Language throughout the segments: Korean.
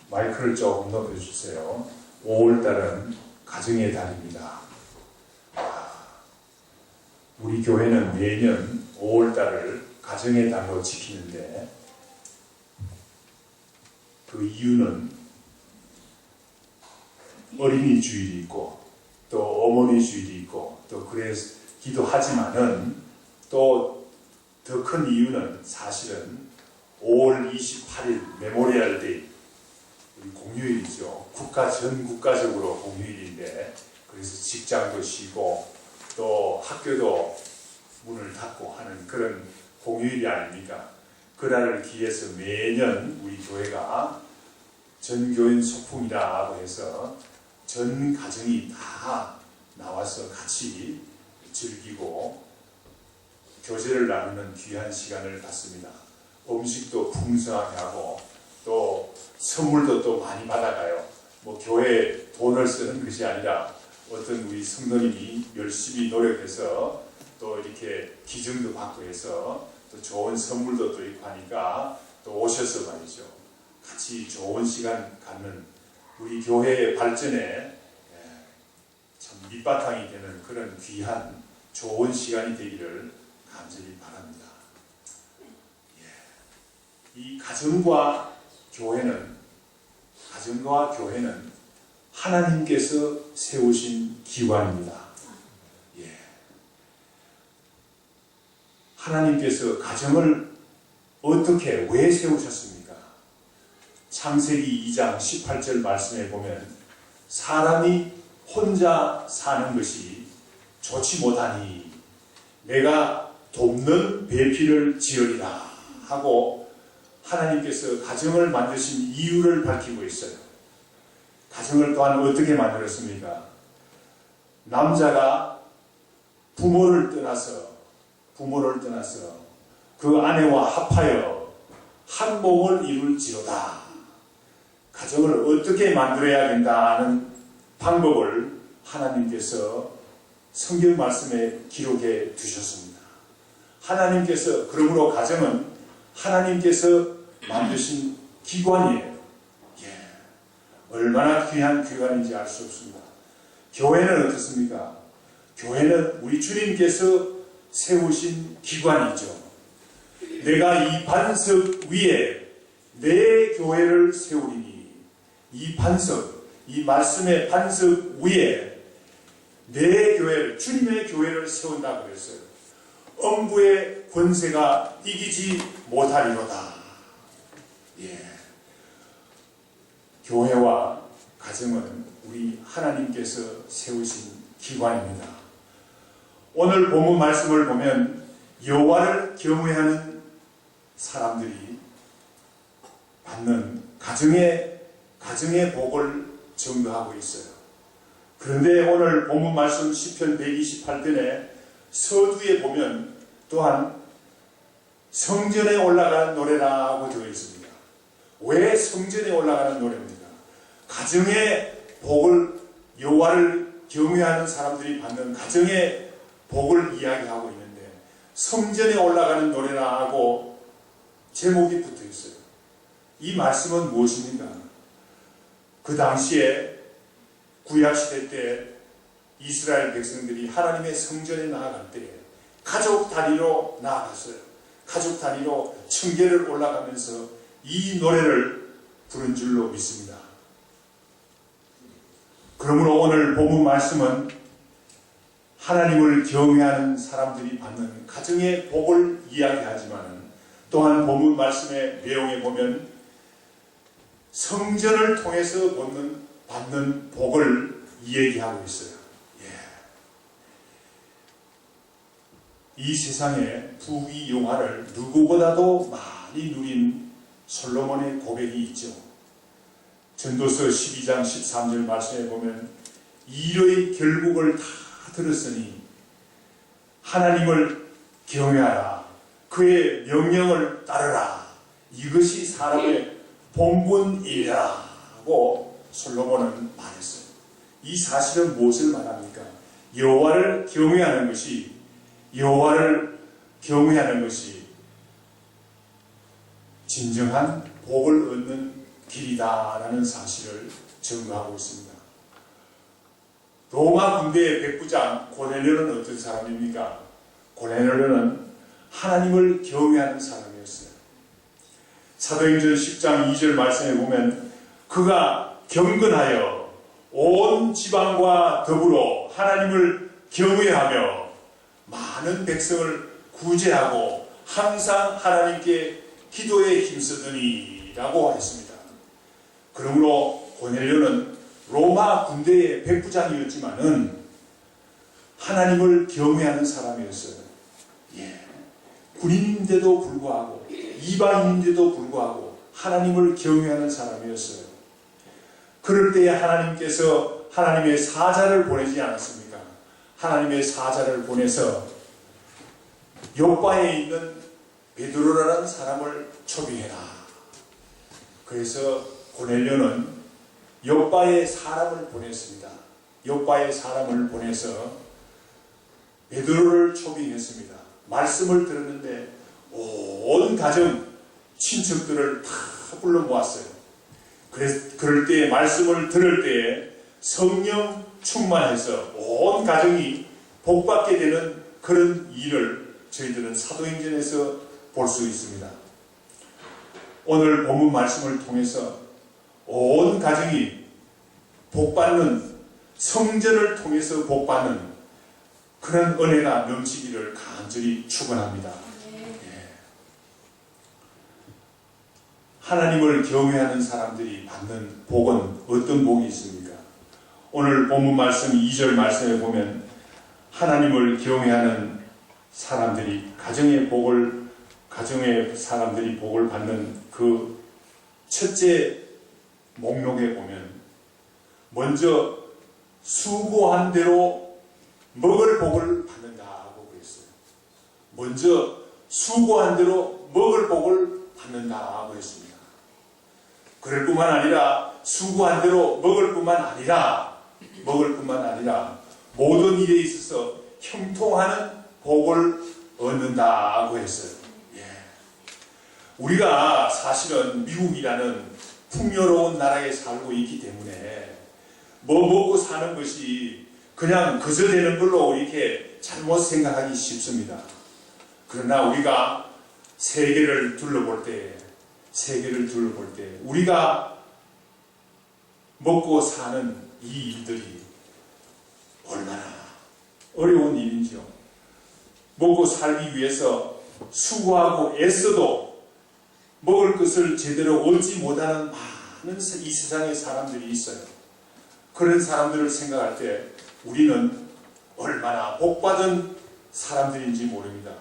마이크를 조금 높여주세요. 5월달은 가정의 달입니다. 우리 교회는 매년 5월달을 가정의 달로 지키는데 그 이유는 어린이 주일이 있고 또 어머니 주일이 있고 또 그래서 기도하지만은 또 더 큰 이유는 사실은 5월 28일 메모리얼 데이 우리 공휴일이죠. 전 국가적으로 공휴일인데 그래서 직장도 쉬고 또 학교도 문을 닫고 하는 그런 공휴일이 아닙니까? 그날을 기해서 매년 우리 교회가 전교인 소풍이라고 해서 전 가정이 다 나와서 같이 즐기고 교제를 나누는 귀한 시간을 갖습니다. 음식도 풍성하게 하고 또 선물도 또 많이 받아가요. 뭐 교회에 돈을 쓰는 것이 아니라 어떤 우리 성도님이 열심히 노력해서 또 이렇게 기증도 받고 해서 또 좋은 선물도 또 있고 하니까 또 오셔서 말이죠. 같이 좋은 시간 갖는 우리 교회의 발전에 참 밑바탕이 되는 그런 귀한 좋은 시간이 되기를 간절히 바랍니다. 이 가정과 교회는 하나님께서 세우신 기관입니다. 하나님께서 가정을 어떻게 왜 세우셨습니까? 창세기 2장 18절 말씀에 보면 사람이 혼자 사는 것이 좋지 못하니 내가 돕는 배필을 지으리라 하고 하나님께서 가정을 만드신 이유를 밝히고 있어요. 가정을 또한 어떻게 만들었습니까? 남자가 부모를 떠나서 그 아내와 합하여 한 몸을 이룰지로다. 가정을 어떻게 만들어야 된다는 방법을 하나님께서 성경 말씀에 기록해 두셨습니다. 하나님께서 그러므로 가정은 하나님께서 만드신 기관이에요. 얼마나 귀한 기관인지 알 수 없습니다. 교회는 어떻습니까? 교회는 우리 주님께서 세우신 기관이죠. 내가 이 반석 위에 내 교회를 세우리니 이 반석, 이 말씀의 반석 위에 내 교회를, 주님의 교회를 세운다 그랬어요. 엄부의 권세가 이기지 못하리로다. 교회와 가정은 우리 하나님께서 세우신 기관입니다. 오늘 본문 말씀을 보면 여호와를 경외하는 사람들이 받는 가정의 복을 증거하고 있어요. 그런데 오늘 본문 말씀 시편 128편에 서두에 보면 또한 성전에 올라가는 노래라고 되어 있습니다. 왜 성전에 올라가는 노래입니까? 가정의 복을, 여호와를 경외하는 사람들이 받는 가정의 복을 이야기하고 있는데 성전에 올라가는 노래라고 제목이 붙어 있어요. 이 말씀은 무엇입니까? 그 당시에 구약시대 때 이스라엘 백성들이 하나님의 성전에 나아갈 때 가족 단위로 나아갔어요. 가족 단위로 청계를 올라가면서 이 노래를 부른 줄로 믿습니다. 그러므로 오늘 본문 말씀은 하나님을 경외하는 사람들이 받는 가정의 복을 이야기하지만 또한 본문 말씀의 내용에 보면 성전을 통해서 받는 복을 얘기하고 있어요. 이 세상에 부귀 영화를 누구보다도 많이 누린 솔로몬의 고백이 있죠. 전도서 12장 13절 말씀에 보면 일의 결국을 다 들었으니 하나님을 경외하라. 그의 명령을 따르라. 이것이 사람의 본분이라 하고 솔로몬은 말했어요. 이 사실은 무엇을 말합니까? 여호와를 경외하는 것이 진정한 복을 얻는 길이다라는 사실을 증거하고 있습니다. 로마 군대의 백부장 고넬료는 어떤 사람입니까? 고넬료는 하나님을 경외하는 사람이었어요. 사도행전 10장 2절 말씀에 보면 그가 경건하여 온 지방과 더불어 하나님을 경외하며 많은 백성을 구제하고 항상 하나님께 기도에 힘쓰더니 라고 했습니다. 그러므로 고넬료는 로마 군대의 백부장이었지만은 하나님을 경외하는 사람이었어요. 군인인데도 불구하고 이방인인데도 불구하고 하나님을 경외하는 사람이었어요. 그럴 때에 하나님께서 하나님의 사자를 보내지 않았습니까? 하나님의 사자를 보내서 요바에 있는 베드로라는 사람을 초빙해라. 그래서 고넬료는 요바에 사람을 보냈습니다. 요바에 사람을 보내서 베드로를 초빙했습니다. 말씀을 들었는데 온 가정 친척들을 다 불러 모았어요. 그럴 때 말씀을 들을 때에 성령 충만해서 온 가정이 복받게 되는 그런 일을 저희들은 사도행전에서 볼 수 있습니다. 오늘 본문 말씀을 통해서 온 가정이 복받는, 성전을 통해서 복받는 그런 은혜가 넘치기를 간절히 축원합니다. 하나님을 경외하는 사람들이 받는 복은 어떤 복이 있습니까? 오늘 본문 말씀 2절 말씀에 보면 하나님을 경외하는 사람들이 가정의 사람들이 복을 받는 그 첫째 목록에 보면 먼저 수고한 대로 먹을 복을 받는다고 그랬어요. 먼저 수고한 대로 먹을 복을 받는다고 했습니다. 그럴 뿐만 아니라 수고한 대로 먹을 뿐만 아니라 모든 일에 있어서 형통하는 복을 얻는다고 했어요. 우리가 사실은 미국이라는 풍요로운 나라에 살고 있기 때문에 뭐 먹고 사는 것이 그냥 그저 되는 걸로 이렇게 잘못 생각하기 쉽습니다. 그러나 우리가 세계를 둘러볼 때 우리가 먹고 사는 이 일들이 얼마나 어려운 일인지요. 먹고 살기 위해서 수고하고 애써도 먹을 것을 제대로 얻지 못하는 많은 이 세상의 사람들이 있어요. 그런 사람들을 생각할 때 우리는 얼마나 복받은 사람들인지 모릅니다.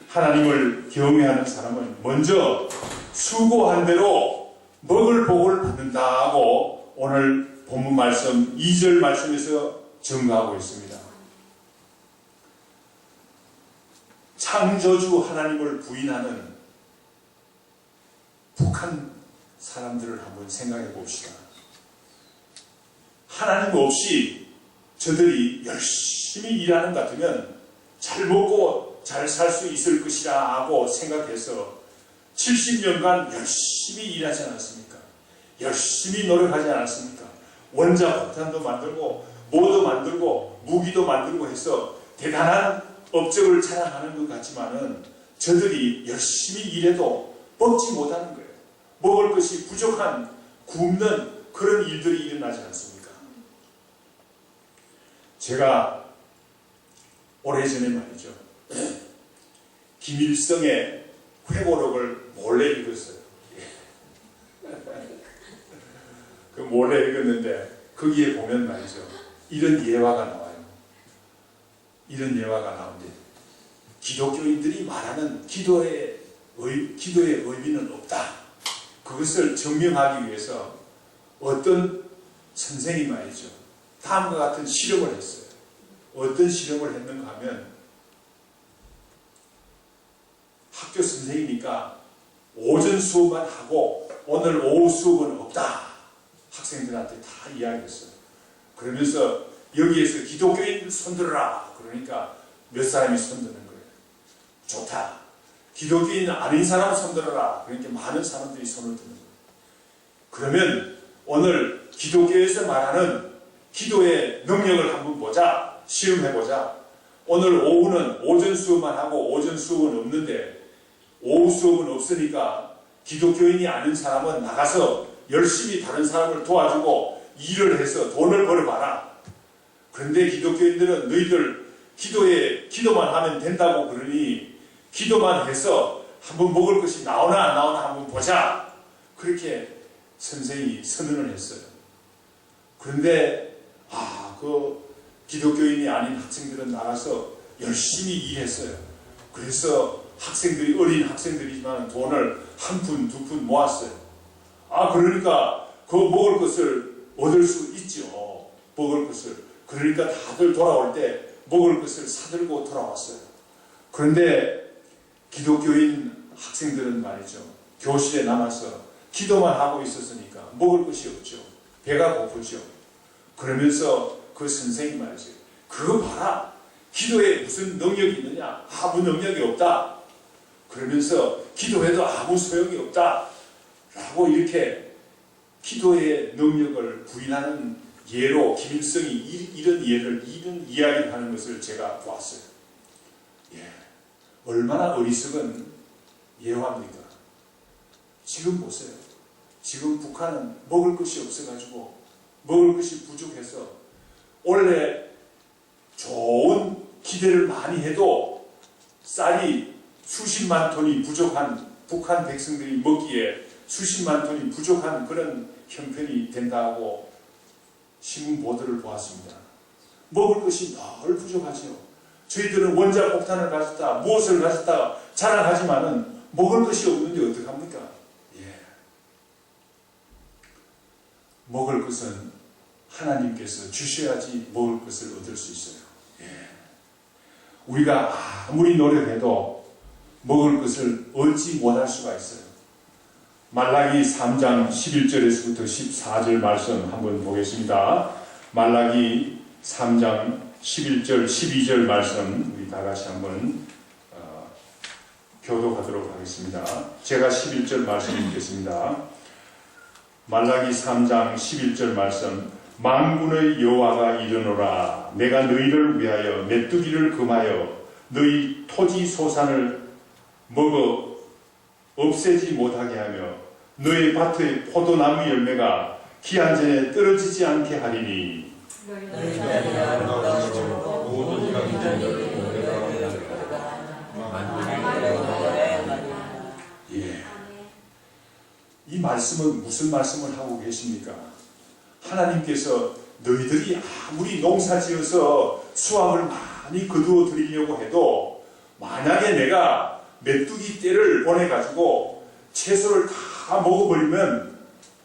하나님을 경외하는 사람은 먼저 수고한 대로 먹을 복을 받는다고 오늘 본문 말씀 2절 말씀에서 증거하고 있습니다. 창조주 하나님을 부인하는 북한 사람들을 한번 생각해 봅시다. 하나님 없이 저들이 열심히 일하는 것 같으면 잘 먹고 잘 살 수 있을 것이라고 생각해서 70년간 열심히 일하지 않았습니까? 열심히 노력하지 않았습니까? 원자 폭탄도 만들고 뭐도 만들고 무기도 만들고 해서 대단한 업적을 자랑하는 것 같지만은 저들이 열심히 일해도 먹지 못하는 거예요. 먹을 것이 부족한 굶는 그런 일들이 일어나지 않습니까? 제가 오래전에 말이죠. 김일성의 회고록을 몰래 읽었어요. 그 몰래 읽었는데 거기에 보면 말이죠. 이런 예화가 나와요. 이런 예화가 나오는데 기독교인들이 말하는 기도의 의미는 없다. 그것을 증명하기 위해서 어떤 선생이 말이죠. 다음과 같은 실험을 했어요. 어떤 실험을 했는가 하면 학교 선생이니까 오전 수업만 하고 오늘 오후 수업은 없다. 학생들한테 다 이야기했어요. 그러면서 여기에서 기독교인 손들어라. 그러니까 몇 사람이 손드는 거예요. 좋다. 기독교인 아닌 사람 손들어라. 그러니까 많은 사람들이 손을 드는 거예요. 그러면 오늘 기독교에서 말하는 기도의 능력을 한번 보자. 시험해보자. 오늘 오후는 오전 수업만 하고 오전 수업은 없는데 오후 수업은 없으니까 기독교인이 아닌 사람은 나가서 열심히 다른 사람을 도와주고 일을 해서 돈을 벌어봐라. 그런데 기독교인들은 너희들 기도만 하면 된다고 그러니 기도만 해서 한번 먹을 것이 나오나 안 나오나 한번 보자. 그렇게 선생이 선언을 했어요. 그런데 그 기독교인이 아닌 학생들은 나가서 열심히 일했어요. 그래서 학생들이 어린 학생들이지만 돈을 한 푼, 두 푼 모았어요. 그러니까 그 먹을 것을 얻을 수 있죠. 먹을 것을. 그러니까 다들 돌아올 때 먹을 것을 사들고 돌아왔어요. 그런데 기독교인 학생들은 말이죠. 교실에 남아서 기도만 하고 있었으니까 먹을 것이 없죠. 배가 고프죠. 그러면서 그 선생이 말이죠. 그거 봐라. 기도에 무슨 능력이 있느냐? 아무 능력이 없다. 그러면서 기도해도 아무 소용이 없다. 라고 이렇게 기도의 능력을 부인하는 예로 김일성이 이런 이야기를 하는 것을 제가 보았어요. 얼마나 어리석은 예화입니까? 지금 보세요. 지금 북한은 먹을 것이 없어가지고 먹을 것이 부족해서 원래 좋은 기대를 많이 해도 쌀이 수십만 톤이 부족한 북한 백성들이 먹기에 수십만 톤이 부족한 그런 형편이 된다고 신문 보도를 보았습니다. 먹을 것이 늘 부족하죠. 저희들은 원자 폭탄을 가졌다, 무엇을 가졌다 자랑하지만은 먹을 것이 없는데 어떡합니까? 먹을 것은 하나님께서 주셔야지 먹을 것을 얻을 수 있어요. 우리가 아무리 노력해도 먹을 것을 얻지 못할 수가 있어요. 말라기 3장 11절에서부터 14절 말씀 한번 보겠습니다. 말라기 3장 11절 12절 말씀 우리 다 같이 한번 교독하도록 하겠습니다. 제가 11절 말씀 읽겠습니다. 말라기 3장 11절 말씀. 만군의 여호와가 이르노라. 내가 너희를 위하여 메뚜기를 금하여 너희 토지 소산을 먹어 없애지 못하게 하며 너희 밭의 포도나무 열매가 기한 전에 떨어지지 않게 하리니. 이 말씀은 무슨 말씀을 하고 계십니까? 하나님께서 너희들이 아무리 농사지어서 수확을 많이 거두어 드리려고 해도 만약에 내가 메뚜기 떼를 보내가지고 채소를 다 먹어버리면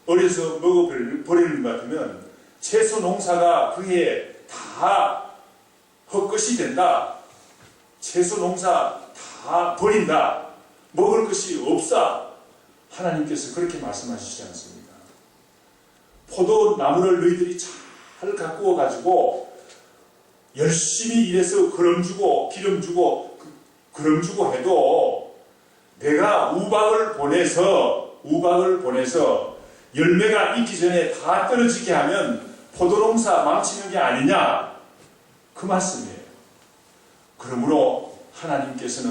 어려서 먹어버리는 것 같으면 채소 농사가 그게 다 헛것이 된다. 채소 농사 다 버린다. 먹을 것이 없다. 하나님께서 그렇게 말씀하시지 않습니까? 포도나무를 너희들이 잘 가꾸어 가지고 열심히 일해서 기름 주고 해도 내가 우박을 보내서 열매가 있기 전에 다 떨어지게 하면 포도농사 망치는 게 아니냐, 그 말씀이에요. 그러므로 하나님께서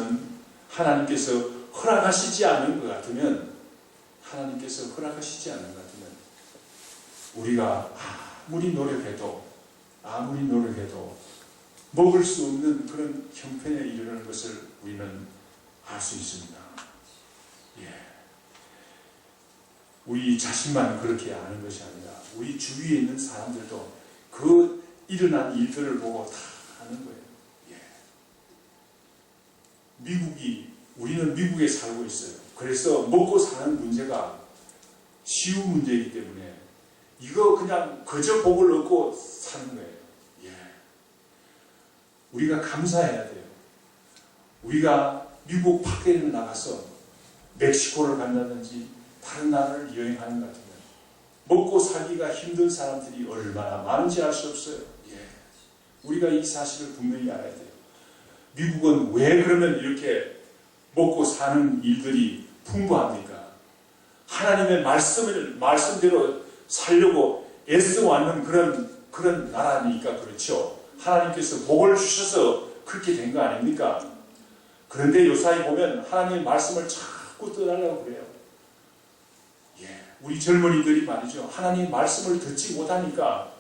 허락하시지 않는 것 같으면 우리가 아무리 노력해도 먹을 수 없는 그런 형편에 이르는 것을 우리는 알 수 있습니다. 우리 자신만 그렇게 아는 것이 아니라 우리 주위에 있는 사람들도 그 일어난 일들을 보고 다 아는 거예요. 우리는 미국에 살고 있어요. 그래서 먹고 사는 문제가 쉬운 문제이기 때문에 이거 그냥 그저 복을 얻고 사는 거예요. 우리가 감사해야 돼요. 우리가 미국 밖에 나가서 멕시코를 간다든지 다른 나라를 여행하는 것 같으면 먹고 살기가 힘든 사람들이 얼마나 많은지 알 수 없어요. 우리가 이 사실을 분명히 알아야 돼요. 미국은 왜 그러면 이렇게 먹고 사는 일들이 풍부합니까? 하나님의 말씀대로 살려고 애써왔는 그런 나라니까 그렇죠. 하나님께서 복을 주셔서 그렇게 된 거 아닙니까? 그런데 요사이 보면 하나님의 말씀을 자꾸 떠나려고 그래요. 우리 젊은이들이 말이죠. 하나님의 말씀을 듣지 못하니까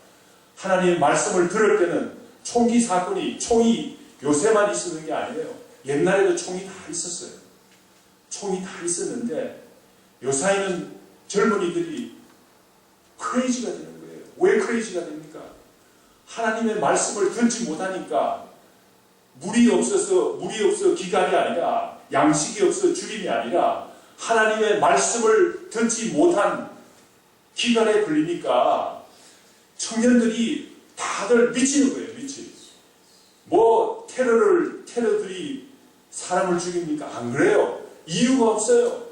하나님의 말씀을 들을 때는 총기 사건이 총이 요새만 있었는 게 아니에요. 옛날에도 총이 다 있었어요. 총이 다 있었는데 요사이는 젊은이들이 크레이지가 되는 거예요. 왜 크레이지가 됩니까? 하나님의 말씀을 듣지 못하니까 물이 없어 기간이 아니라 양식이 없어 주림이 아니라 하나님의 말씀을 듣지 못한 기간에 걸리니까 청년들이 다들 미치는 거예요. 뭐 테러들이 사람을 죽입니까? 안 그래요. 이유가 없어요.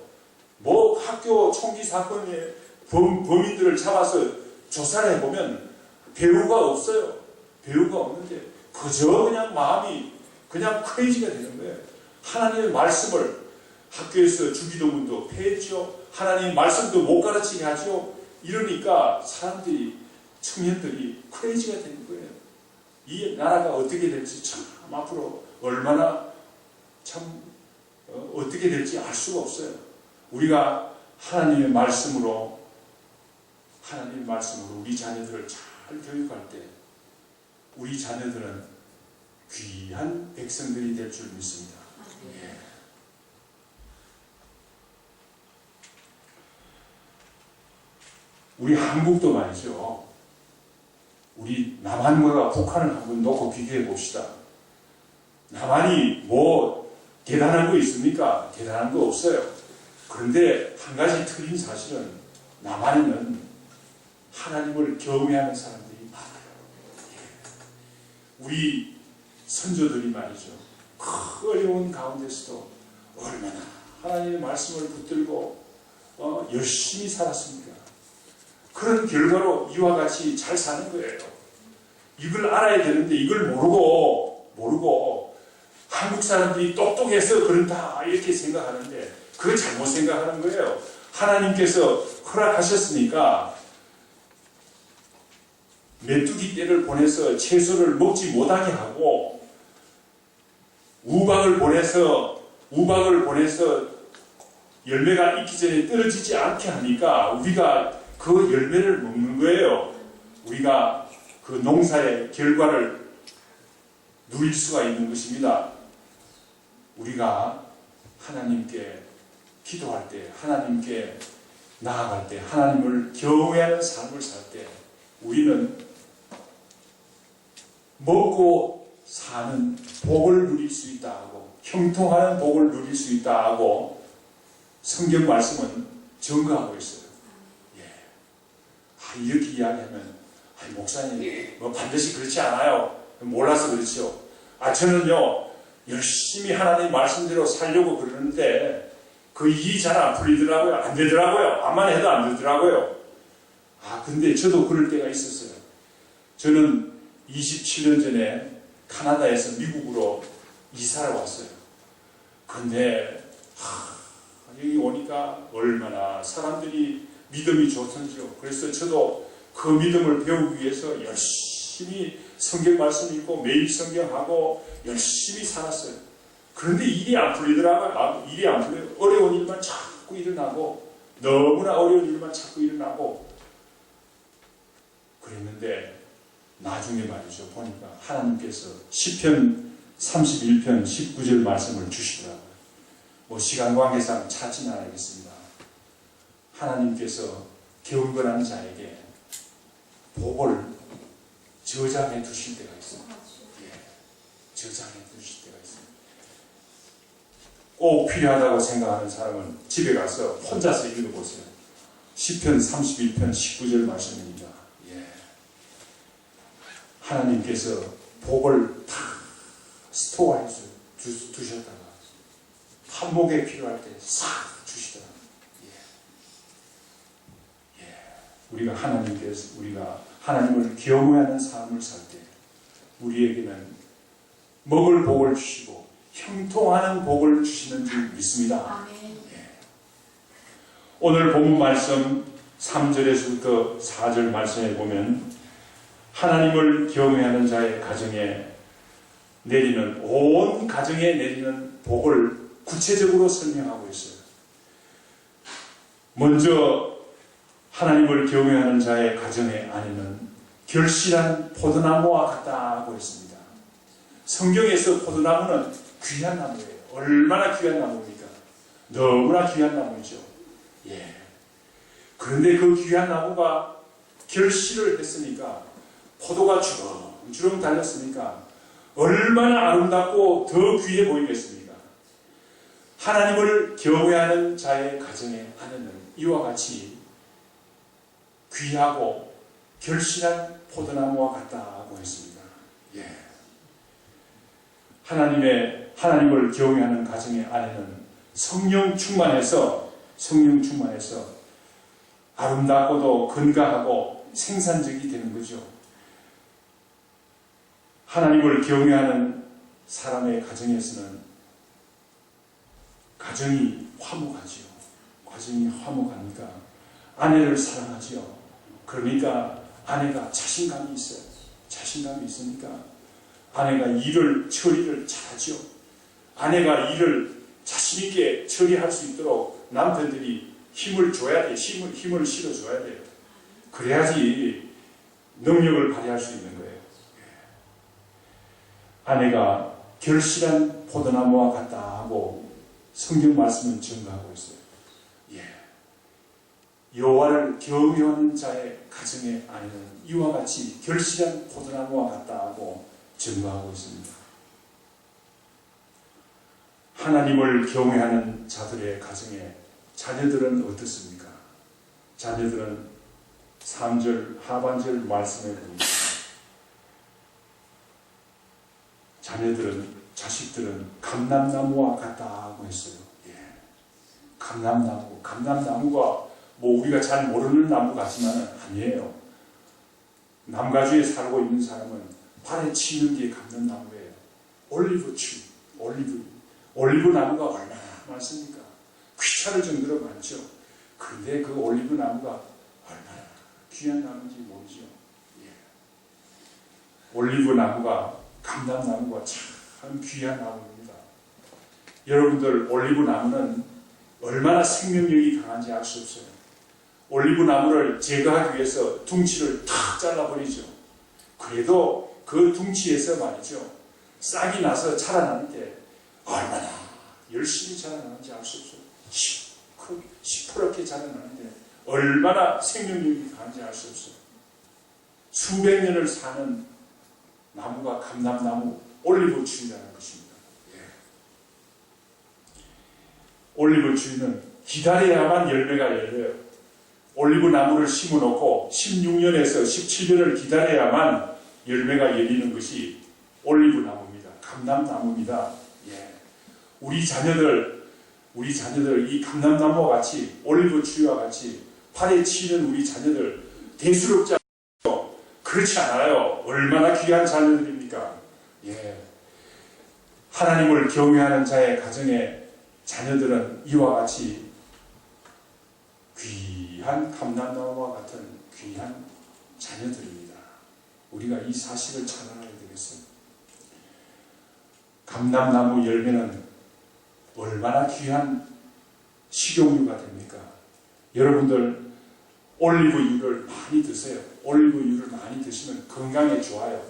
뭐 학교 총기 사건의 범인들을 잡아서 조사를 해보면 배우가 없어요. 배우가 없는데 그저 그냥 마음이 그냥 크레이지가 되는 거예요. 하나님의 말씀을 학교에서 주기도문도 폐했죠. 하나님의 말씀도 못 가르치게 하죠. 이러니까 청년들이 크레이지가 되는 거예요. 이 나라가 어떻게 될지 참 앞으로 얼마나 어떻게 될지 알 수가 없어요. 우리가 하나님의 말씀으로 우리 자녀들을 잘 교육할 때 우리 자녀들은 귀한 백성들이 될 줄 믿습니다. 우리 한국도 말이죠. 우리 남한과 북한을 한번 놓고 비교해 봅시다. 남한이 뭐 대단한 거 있습니까? 대단한 거 없어요. 그런데 한 가지 틀린 사실은 남한에는 하나님을 경외하는 사람들이 많아요. 우리 선조들이 말이죠. 그 어려운 가운데서도 얼마나 하나님의 말씀을 붙들고 열심히 살았습니까? 그런 결과로 이와 같이 잘 사는 거예요. 이걸 알아야 되는데 이걸 모르고 한국 사람들이 똑똑해서 그런다 이렇게 생각하는데 그거 잘못 생각하는 거예요. 하나님께서 허락하셨으니까 메뚜기 떼를 보내서 채소를 먹지 못하게 하고 우박을 보내서 열매가 익기 전에 떨어지지 않게 하니까 우리가 그 열매를 먹는 거예요. 우리가 그 농사의 결과를 누릴 수가 있는 것입니다. 우리가 하나님께 기도할 때, 하나님께 나아갈 때, 하나님을 경외하는 삶을 살 때 우리는 먹고 사는 복을 누릴 수 있다 하고 형통하는 복을 누릴 수 있다 하고 성경 말씀은 증거하고 있어요. 이렇게 이야기하면 목사님 뭐 반드시 그렇지 않아요. 몰라서 그렇죠. 저는요 열심히 하나님 말씀대로 살려고 그러는데 그 일이 잘 안 풀리더라고요. 안 되더라고요. 암만 해도 안 되더라고요. 근데 저도 그럴 때가 있었어요. 저는 27년 전에 카나다에서 미국으로 이사를 왔어요. 근데 여기 오니까 얼마나 사람들이 믿음이 좋던지요. 그래서 저도 그 믿음을 배우기 위해서 열심히 성경 말씀 읽고 매일 성경하고 열심히 살았어요. 그런데 일이 안 풀리더라고요. 일이 안 풀려요. 어려운 일만 자꾸 일어나고 너무나 어려운 일만 자꾸 일어나고 그랬는데 나중에 말이죠. 보니까 하나님께서 시편 31편 19절 말씀을 주시더라고요. 시간 관계상 찾지는 않겠습니다. 하나님께서 경건한 자에게 복을 저장해 두실 때가 있습니다. 저장해 두실 때가 있습니다. 꼭 필요하다고 생각하는 사람은 집에 가서 혼자서 읽어보세요. 시편 31편 19절 말씀입니다. 하나님께서 복을 다 스토어해 두셨다가 한목에 필요할 때 싹 주시더라고요. 우리가 하나님을 경외하는 삶을 살 때 우리에게는 먹을 복을 주시고 형통하는 복을 주시는 줄 믿습니다. 아멘. 오늘 본문 말씀 3절에서부터 4절 말씀에 보면 하나님을 경외하는 자의 가정에 내리는, 온 가정에 내리는 복을 구체적으로 설명하고 있어요. 먼저 하나님을 경외하는 자의 가정의 안에는 결실한 포도나무와 같다고 했습니다. 성경에서 포도나무는 귀한 나무예요. 얼마나 귀한 나무입니까? 너무나 귀한 나무죠. 예. 그런데 그 귀한 나무가 결실을 했으니까, 포도가 주렁주렁 달렸으니까 얼마나 아름답고 더 귀해 보이겠습니까? 하나님을 경외하는 자의 가정의 안에는 이와 같이 귀하고 결실한 포도나무와 같다고 했습니다. 예. 하나님을 경외하는 가정의 안에는 성령 충만해서 아름답고도 건강하고 생산적이 되는 거죠. 하나님을 경외하는 사람의 가정에서는 가정이 화목하지요. 가정이 화목하니까 아내를 사랑하지요. 그러니까 아내가 자신감이 있어요. 자신감이 있으니까 아내가 처리를 잘하죠. 아내가 일을 자신있게 처리할 수 있도록 남편들이 힘을 줘야 돼요. 힘을 실어줘야 돼요. 그래야지 능력을 발휘할 수 있는 거예요. 아내가 결실한 포도나무와 같다 하고 성경 말씀은 증거하고 있어요. 예. 여호와를 경외하는 자의 가정의 안에는 이와 같이 결실한 포도나무와 같다 하고 증거하고 있습니다. 하나님을 경외하는 자들의 가정에 자녀들은 어떻습니까? 자녀들은 3절 하반절 말씀에 보니까 자식들은 감람나무와 같다고 했어요. 예. 감람나무가 뭐 우리가 잘 모르는 나무 같지만은 아니에요. 남가주에 살고 있는 사람은 발에 치는 게 감람나무예요. 올리브 나무가 얼마나 많습니까? 귀찮을 정도로 많죠. 그런데 그 올리브 나무가 얼마나 귀한 나무인지 모르죠. 예. 올리브 나무가, 감람나무가 참 귀한 나무입니다. 여러분들, 올리브 나무는 얼마나 생명력이 강한지 알 수 없어요. 올리브 나무를 제거하기 위해서 둥치를 탁 잘라버리죠. 그래도 그 둥치에서 말이죠, 싹이 나서 자라나는데 얼마나 열심히 자라나는지 알 수 없어요. 시퍼렇게 자라나는데 얼마나 생명력이 강한지 알 수 없어요. 수백 년을 사는 나무가 감람나무, 올리브 추리라는 것입니다. 예. 올리브 추리는 기다려야만 열매가 열려요. 올리브 나무를 심어놓고 16년에서 17년을 기다려야만 열매가 열리는 것이 올리브 나무입니다. 감람나무입니다. 예. 우리 자녀들 이 감람나무와 같이, 올리브 추리와 같이 팔에 치는 우리 자녀들 대수롭지 않아요. 그렇지 않아요. 얼마나 귀한 자녀들입니까? 예. 하나님을 경외하는 자의 가정의 자녀들은 이와 같이 귀한 감람나무와 같은 귀한 자녀들입니다. 우리가 이 사실을 찬양해야 되겠습니다. 감람나무 열매는 얼마나 귀한 식용유가 됩니까? 여러분들 올리브유를 많이 드세요. 올리브유를 많이 드시면 건강에 좋아요.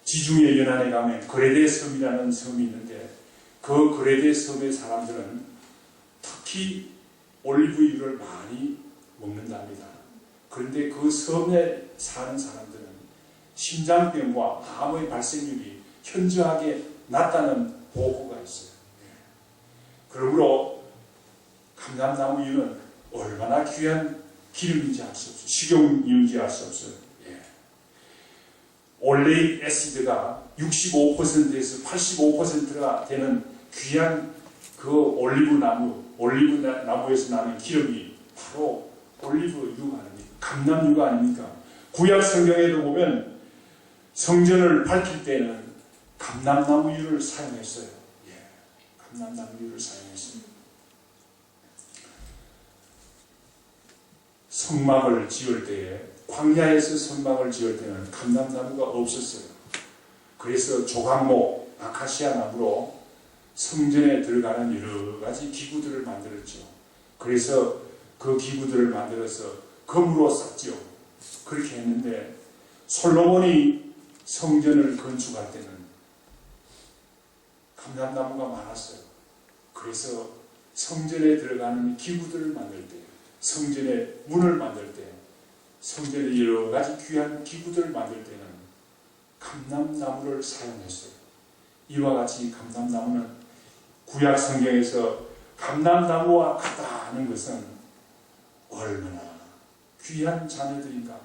지중해 연안에 가면 그레데 섬이라는 섬이 있는데 그 그레데 섬의 사람들은 특히 올리브유를 많이 먹는답니다. 그런데 그 섬에 사는 사람들은 심장병과 암의 발생률이 현저하게 낮다는 보고가 있어요. 그러므로 감람나무유는 얼마나 귀한 기름인지 알 수 없어요. 식용유인지 알 수 없어요. 예. 올레익 애시드가 65%에서 85%가 되는 귀한 그 올리브나무에서 나는 기름이 바로 올리브유가 아닙니까? 감람유가 아닙니까? 구약 성경에도 보면 성전을 밝힐 때는 감람나무유를 사용했어요. 감람나무를 사용했습니다. 성막을 지을 때에, 광야에서 성막을 지을 때는 감람나무가 없었어요. 그래서 조각목, 아카시아 나무로 성전에 들어가는 여러 가지 기구들을 만들었죠. 그래서 그 기구들을 만들어서 금으로 쌌죠. 그렇게 했는데 솔로몬이 성전을 건축할 때는 감람나무가 많았어요. 그래서 성전에 들어가는 기구들을 만들 때, 성전의 문을 만들 때, 성전의 여러 가지 귀한 기구들을 만들 때는 감람나무를 사용했어요. 이와 같이 감람나무는 구약 성경에서 감람나무와 같다 하는 것은 얼마나 귀한 자녀들인가.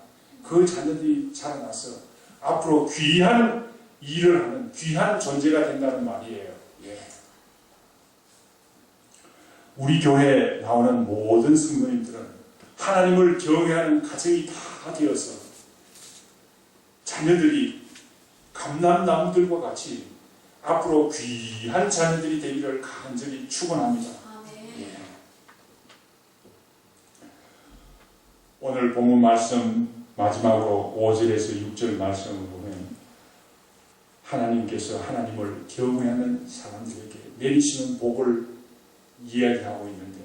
그 자녀들이 자라나서 앞으로 귀한 일을 하는 귀한 존재가 된다는 말이에요. 예. 우리 교회에 나오는 모든 성도님들은 하나님을 경외하는 가정이 다 되어서 자녀들이 감람나무들과 같이 앞으로 귀한 자녀들이 되기를 간절히 축원합니다. 예. 오늘 본문 말씀 마지막으로 5절에서 6절 말씀을 보면 하나님께서 하나님을 경외하는 사람들에게 내리시는 복을 이야기하고 있는데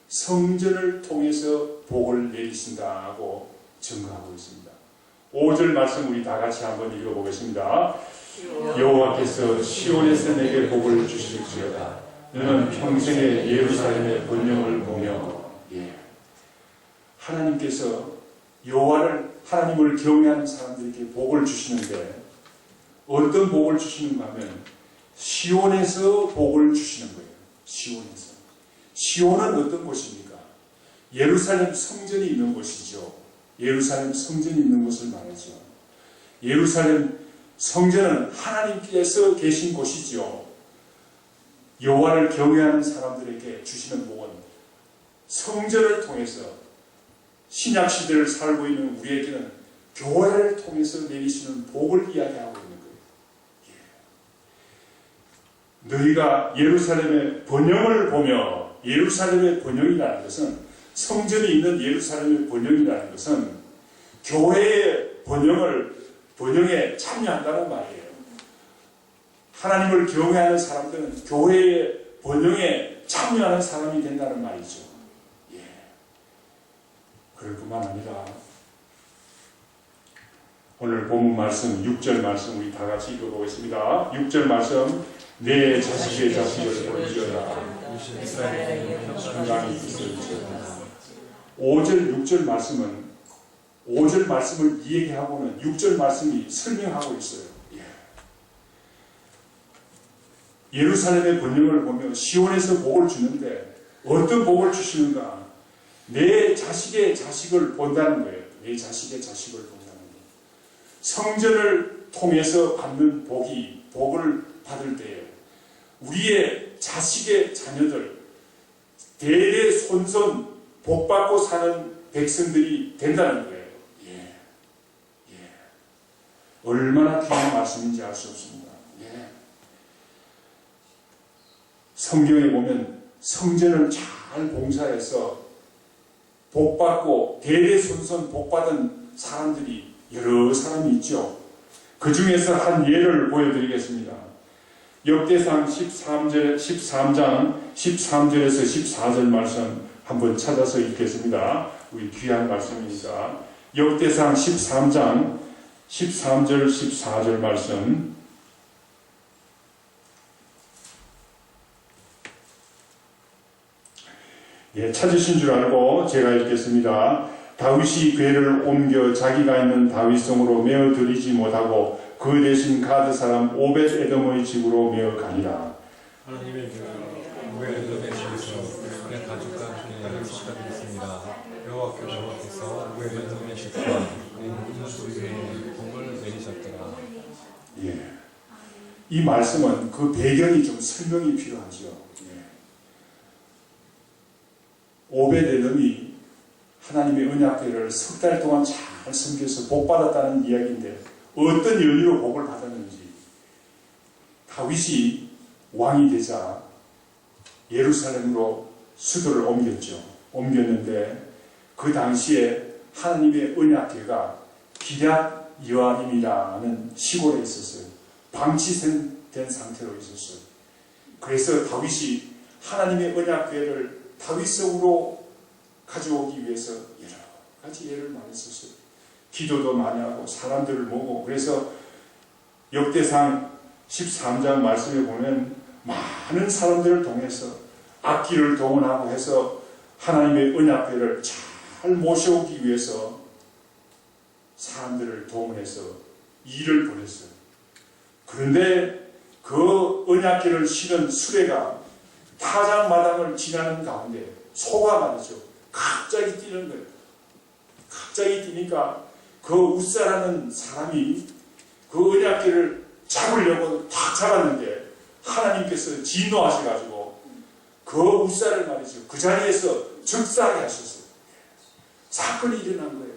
성전을 통해서 복을 내리신다고 증거하고 있습니다. 5절 말씀 우리 다 같이 한번 읽어보겠습니다. 여호와께서 시온에서 내게 복을 주실지어다. 너는 평생에 예루살렘의 번영을 보며. 예. 하나님께서 하나님을 경외하는 사람들에게 복을 주시는데 어떤 복을 주시는가 하면 시온에서 복을 주시는 거예요. 시온에서. 시온은 어떤 곳입니까? 예루살렘 성전이 있는 곳이죠. 예루살렘 성전이 있는 곳을 말하죠. 예루살렘 성전은 하나님께서 계신 곳이죠. 여호와를 경외하는 사람들에게 주시는 복은 성전을 통해서 신약 시대를 살고 있는 우리에게는 교회를 통해서 내리시는 복을 이야기하고 있는 거예요. 예. 너희가 예루살렘의 번영을 보며, 예루살렘의 번영이라는 것은 성전이 있는 예루살렘의 번영이라는 것은 교회의 번영에 참여한다는 말이에요. 하나님을 경외하는 사람들은 교회의 번영에 참여하는 사람이 된다는 말이죠. 그럴 뿐만 아니라 오늘 본문 말씀 6절 말씀 우리 다 같이 읽어보겠습니다. 6절 말씀 내 자식의 자식을 볼지어다. 평강이 있을지어다. 5절 6절 말씀은 5절 말씀을 이야기하고는 6절 말씀이 설명하고 있어요. 예루살렘의 번영을 보며 시온에서 복을 주는데 어떤 복을 주시는가? 내 자식의 자식을 본다는 거예요. 내 자식의 자식을 본다는 거예요. 성전을 통해서 받는 복을 받을 때에 우리의 자식의 자녀들, 대대 손손 복받고 사는 백성들이 된다는 거예요. 얼마나 귀한 말씀인지 알 수 없습니다. 성경에 보면 성전을 잘 봉사해서 복받고 대대손손 복받은 사람들이 여러 사람이 있죠. 그 중에서 한 예를 보여드리겠습니다. 역대상 13장 13절에서 14절 말씀 한번 찾아서 읽겠습니다. 우리 귀한 말씀이니까. 역대상 13장 13절 14절 말씀 찾으신 줄 알고 제가 읽겠습니다. 다윗이 궤를 옮겨 자기가 있는 다윗성으로 메어 들이지 못하고 그 대신 가드 사람 오벳 에돔의 집으로 메어 가니라. 하나님의 오벳 에돔의 집에서 그의 가족과 그의 시작했습니다. 여호와께서 오벳 에돔의 집과 그의 모든 소유에 복을 내리셨더라. 이 말씀은 그 배경이 좀 설명이 필요하죠. 오벳 에돔이 하나님의 언약궤를 석 달 동안 잘 섬겨서 복 받았다는 이야기인데 어떤 연유로 복을 받았는지 다윗이 왕이 되자 예루살렘으로 수도를 옮겼는데 그 당시에 하나님의 언약궤가 기럇 여아림이라는 시골에 있었어요. 방치된 상태로 있었어요. 그래서 다윗이 하나님의 언약궤를 다윗성으로 가져오기 위해서 여러 가지 예를 많이 썼어요. 기도도 많이 하고 사람들을 모으고, 그래서 역대상 13장 말씀에 보면 많은 사람들을 통해서 악기를 동원하고 해서 하나님의 언약궤를 잘 모셔오기 위해서 사람들을 동원해서 일을 보냈어요. 그런데 그 언약궤를 실은 수레가 타작마당을 지나는 가운데 소가 말이죠, 갑자기 뛰는 거예요. 갑자기 뛰니까 그 웃사라는 사람이 그 언약궤를 잡으려고 탁 잡았는데 하나님께서 진노하셔가지고 그 웃사를 말이죠, 그 자리에서 즉사하게 하셨어요. 사건이 일어난 거예요.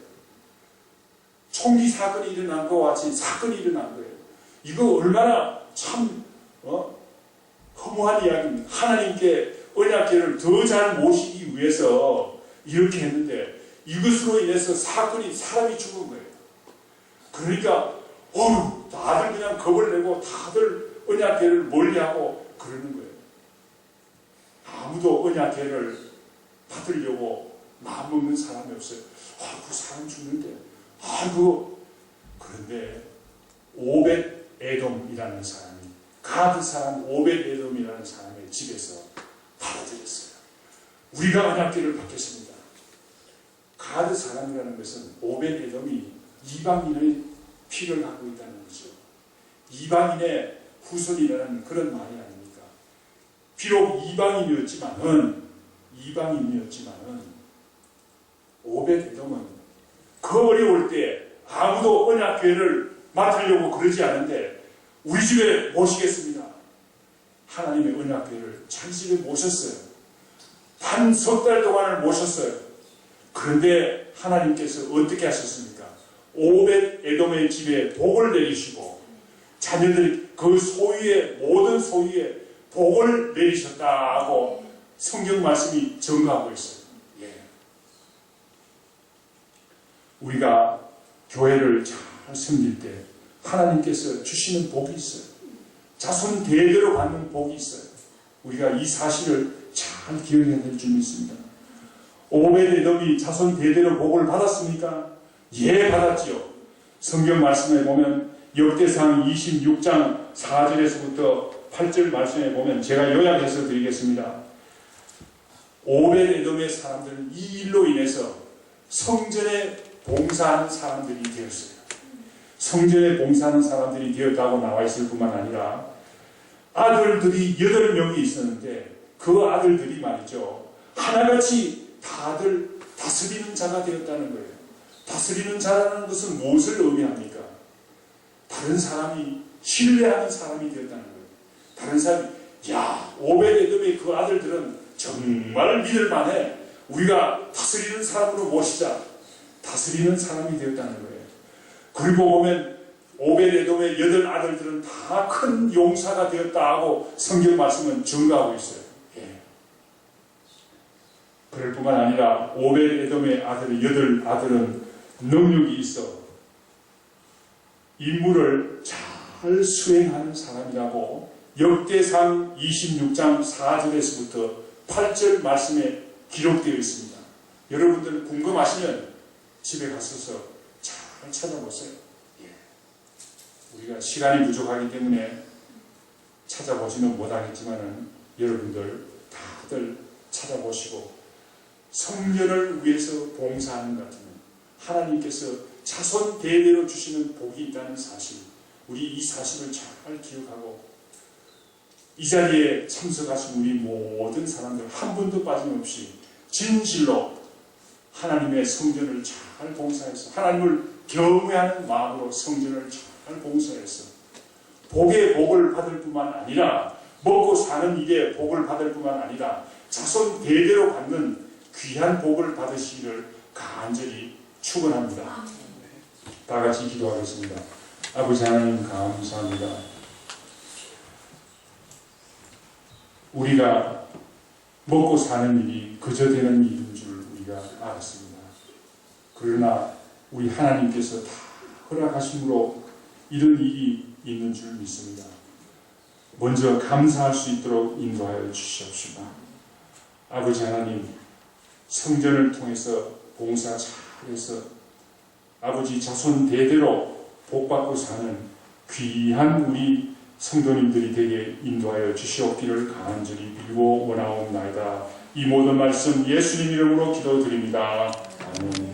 총기 사건이 일어난 것과 같이 사건이 일어난 거예요. 이거 얼마나 참 허무한 이야기입니다. 하나님께 언약궤를 더 잘 모시기 위해서 이렇게 했는데 이것으로 인해서 사람이 죽은 거예요. 그러니까 다들 그냥 겁을 내고 다들 언약궤를 멀리하고 그러는 거예요. 아무도 언약궤를 받으려고 마음먹는 사람이 없어요. 그 사람 죽는데 그런데 오벳 에돔이라는 사람이, 가드 사람 오벳 에돔이라는 사람의 집에서 받아들였어요. 우리가 언약궤를 받겠습니다. 가드 사람이라는 것은 오벳 에돔이 이방인의 피를 갖고 있다는 거죠. 이방인의 후손이라는 그런 말이 아닙니까? 비록 이방인이었지만은 오벳 에돔은 그 어려울 때 아무도 언약궤를 맡으려고 그러지 않은데 우리 집에 모시겠습니다. 하나님의 언약궤를 자기 집에 모셨어요. 단 석 달 동안을 모셨어요. 그런데 하나님께서 어떻게 하셨습니까? 오벳 에돔의 집에 복을 내리시고 자녀들이 그 소유의 모든 소유에 복을 내리셨다고 성경 말씀이 증거하고 있어요. 우리가 교회를 잘 섬길 때 하나님께서 주시는 복이 있어요. 자손 대대로 받는 복이 있어요. 우리가 이 사실을 잘 기억해야 될 줄 믿습니다. 오벳 에돔이 자손 대대로 복을 받았습니까? 예, 받았지요. 성경 말씀에 보면 역대상 26장 4절에서부터 8절 말씀에 보면 제가 요약해서 드리겠습니다. 오벳 에돔의 사람들은 이 일로 인해서 성전에 봉사하는 사람들이 되었어요. 성전에 봉사하는 사람들이 되었다고 나와 있을 뿐만 아니라 아들들이 8명이 있었는데 그 아들들이 말이죠, 하나같이 다들 다스리는 자가 되었다는 거예요. 다스리는 자라는 것은 무엇을 의미합니까? 다른 사람이 신뢰하는 사람이 되었다는 거예요. 다른 사람이 오벳 에돔의 그 아들들은 정말 믿을만해. 우리가 다스리는 사람으로 모시자. 다스리는 사람이 되었다는 거예요. 그리고 보면 오벳 에돔의 8 아들들은 다 큰 용사가 되었다 하고 성경 말씀은 증거하고 있어요. 그럴 뿐만 아니라 오벳 에돔의 8 아들은 능력이 있어 임무를 잘 수행하는 사람이라고 역대상 26장 4절에서부터 8절 말씀에 기록되어 있습니다. 여러분들 궁금하시면 집에 가셔서 잘 찾아보세요. 우리가 시간이 부족하기 때문에 찾아보지는 못하겠지만은 여러분들 다들 찾아보시고 성전을 위해서 봉사하는 것 같으면 하나님께서 자손 대대로 주시는 복이 있다는 사실, 우리 이 사실을 잘 기억하고 이 자리에 참석하신 우리 모든 사람들 한 분도 빠짐없이 진실로 하나님의 성전을 잘 봉사해서 하나님을 경외하는 마음으로 성전을 잘 봉사해서 복의 복을 받을 뿐만 아니라 먹고 사는 일에 복을 받을 뿐만 아니라 자손 대대로 받는 귀한 복을 받으시기를 간절히 축원합니다. 다 같이 기도하겠습니다. 아버지 하나님 감사합니다. 우리가 먹고 사는 일이 그저 되는 일인 줄 우리가 알았습니다. 그러나 우리 하나님께서 다 허락하심으로 이런 일이 있는 줄 믿습니다. 먼저 감사할 수 있도록 인도하여 주시옵시고, 아버지 하나님, 성전을 통해서 봉사 잘해서 아버지 자손 대대로 복받고 사는 귀한 우리 성도님들이 되게 인도하여 주시옵기를 간절히 빌고 원하옵나이다. 이 모든 말씀 예수님 이름으로 기도드립니다. 아멘.